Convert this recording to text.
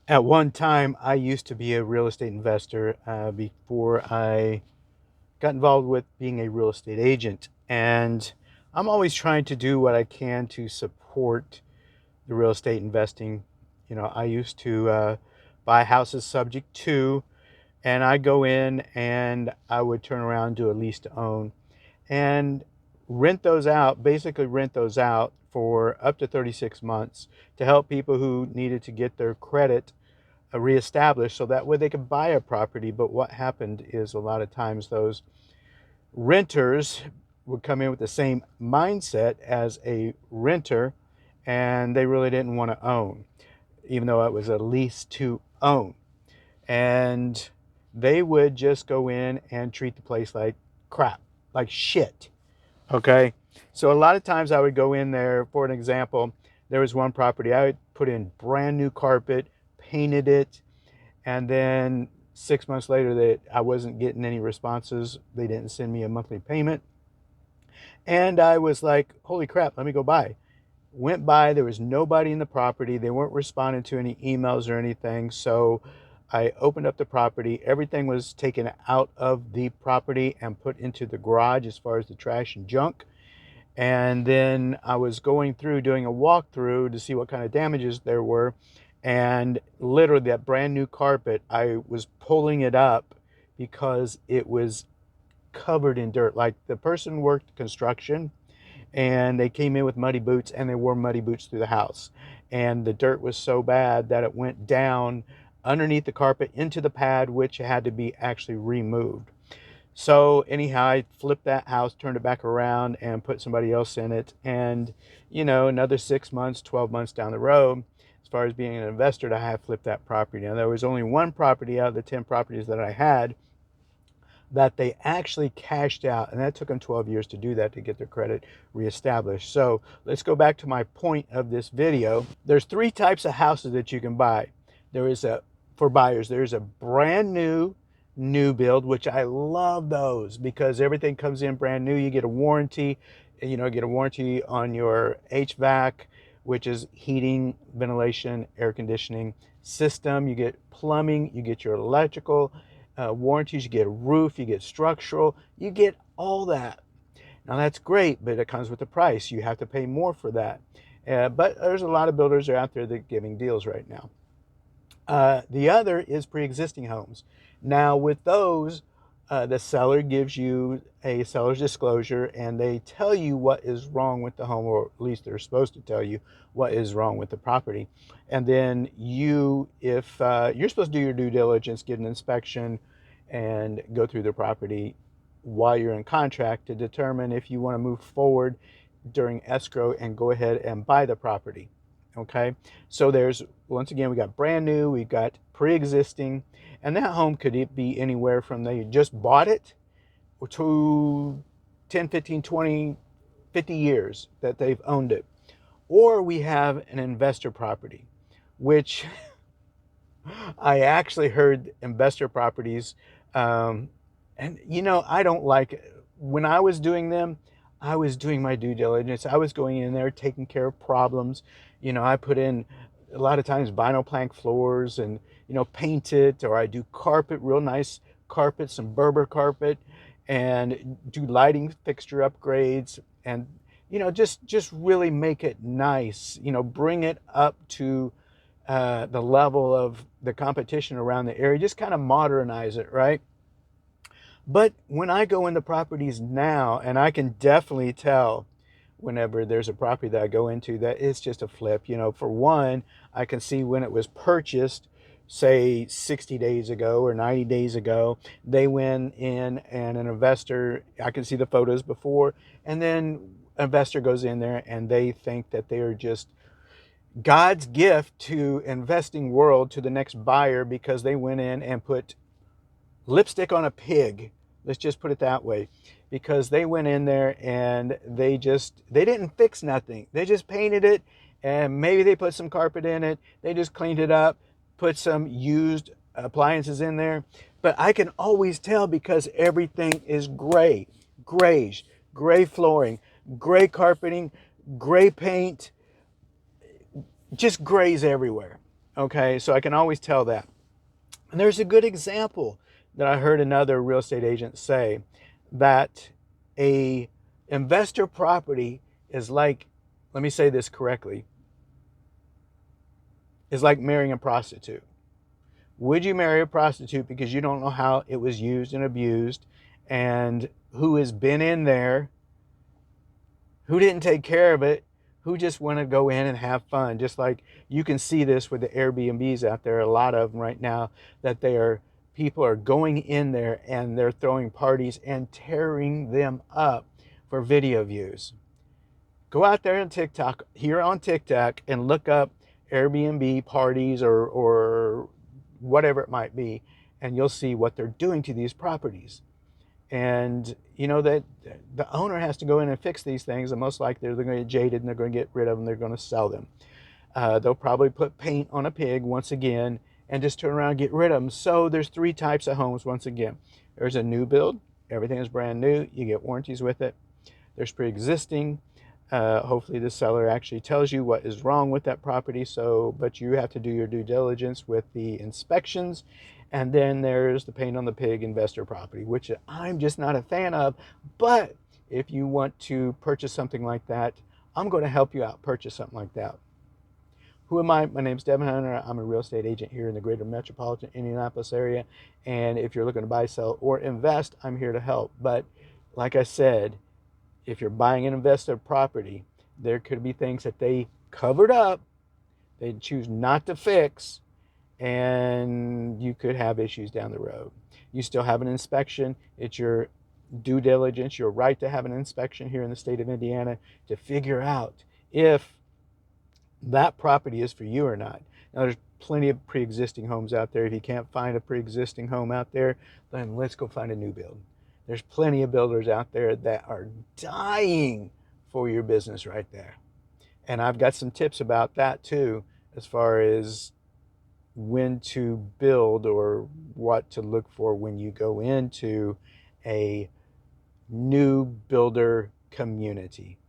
At one time, I used to be a real estate investor before I got involved with being a real estate agent. And I'm always trying to do what I can to support the real estate investing. I used to buy houses subject to, and I go in and I would turn around and do a lease to own and basically rent those out for up to 36 months to help people who needed to get their credit reestablished so that way they could buy a property. But what happened is a lot of times those renters would come in with the same mindset as a renter, and they really didn't want to own, even though it was a lease to own. And they would just go in and treat the place like crap, like shit. Okay. So a lot of times I would go in there, for an example, there was one property I would put in brand new carpet, painted it, and then 6 months later that I wasn't getting any responses. They didn't send me a monthly payment. And I was like, holy crap, let me go by. Went by, there was nobody in the property. They weren't responding to any emails or anything. So I opened up the property. Everything was taken out of the property and put into the garage as far as the trash and junk. And then I was going through doing a walkthrough to see what kind of damages there were. And literally, that brand new carpet, I was pulling it up because it was covered in dirt. Like the person worked construction and they came in with muddy boots and they wore muddy boots through the house. And the dirt was so bad that it went down underneath the carpet into the pad, which had to be actually removed. So anyhow, I flipped that house, turned it back around, and put somebody else in it. And another 6 months, 12 months down the road, as far as being an investor, I have flipped that property. Now there was only one property out of the 10 properties that I had that they actually cashed out, and that took them 12 years to do that, to get their credit reestablished. So let's go back to my point of this video. There's three types of houses that you can buy. There is for buyers, there's a brand new build, which I love those because everything comes in brand new. You get a warranty, get a warranty on your HVAC, which is heating, ventilation, air conditioning system. You get plumbing, you get your electrical warranties, you get a roof, you get structural, you get all that. Now that's great, but it comes with a price. You have to pay more for that. But there's a lot of builders out there that are giving deals right now. The other is pre-existing homes. Now with those, the seller gives you a seller's disclosure and they tell you what is wrong with the home, or at least they're supposed to tell you what is wrong with the property. And then if you're supposed to do your due diligence, get an inspection and go through the property while you're in contract to determine if you want to move forward during escrow and go ahead and buy the property. Okay, so once again, we got brand new, we got pre-existing, and that home could be anywhere from they just bought it to 10, 15, 20, 50 years that they've owned it. Or we have an investor property, which I actually heard investor properties, and I don't like it. When I was doing them, I was doing my due diligence. I was going in there taking care of problems. I put in a lot of times vinyl plank floors and paint it, or I do carpet, real nice carpet, some Berber carpet, and do lighting fixture upgrades, and just really make it nice. Bring it up to the level of the competition around the area. Just kind of modernize it, right? But when I go into properties now, and I can definitely tell whenever there's a property that I go into that it's just a flip. For one, I can see when it was purchased, say 60 days ago or 90 days ago. They went in and an investor, I can see the photos before, and then an investor goes in there and they think that they are just God's gift to investing world to the next buyer because they went in and put lipstick on a pig. Let's just put it that way, because they went in there and they didn't fix nothing. They just painted it, and maybe they put some carpet in it. They just cleaned it up, put some used appliances in there. But I can always tell because everything is grayish, gray flooring, gray carpeting, gray paint, just grays everywhere. Okay, so I can always tell that. And there's a good example that I heard another real estate agent say, that a investor property is like, let me say this correctly, is like marrying a prostitute. Would you marry a prostitute because you don't know how it was used and abused, and who has been in there, who didn't take care of it, who just want to go in and have fun? Just like you can see this with the Airbnbs out there, a lot of them right now, that they are, people are going in there and they're throwing parties and tearing them up for video views. Go out there on TikTok, here on TikTok, and look up Airbnb parties or whatever it might be, and you'll see what they're doing to these properties. And you know that the owner has to go in and fix these things, and most likely they're going to get jaded and they're going to get rid of them. They're going to sell them. They'll probably put paint on a pig once again and just turn around and get rid of them. So there's three types of homes once again. There's a new build. Everything is brand new. You get warranties with it. There's pre-existing. Hopefully the seller actually tells you what is wrong with that property. So, but you have to do your due diligence with the inspections. And then there's the paint on the pig investor property, which I'm just not a fan of. But if you want to purchase something like that, I'm going to help you out purchase something like that. Who am I? My name is Devin Hunter. I'm a real estate agent here in the Greater Metropolitan Indianapolis area. And if you're looking to buy, sell, or invest, I'm here to help. But like I said, if you're buying and investing property, there could be things that they covered up, they choose not to fix, and you could have issues down the road. You still have an inspection. It's your due diligence, your right to have an inspection here in the state of Indiana to figure out if that property is for you or not. Now, there's plenty of pre-existing homes out there. If you can't find a pre-existing home out there, then let's go find a new build. There's plenty of builders out there that are dying for your business right there. And I've got some tips about that too, as far as when to build or what to look for when you go into a new builder community.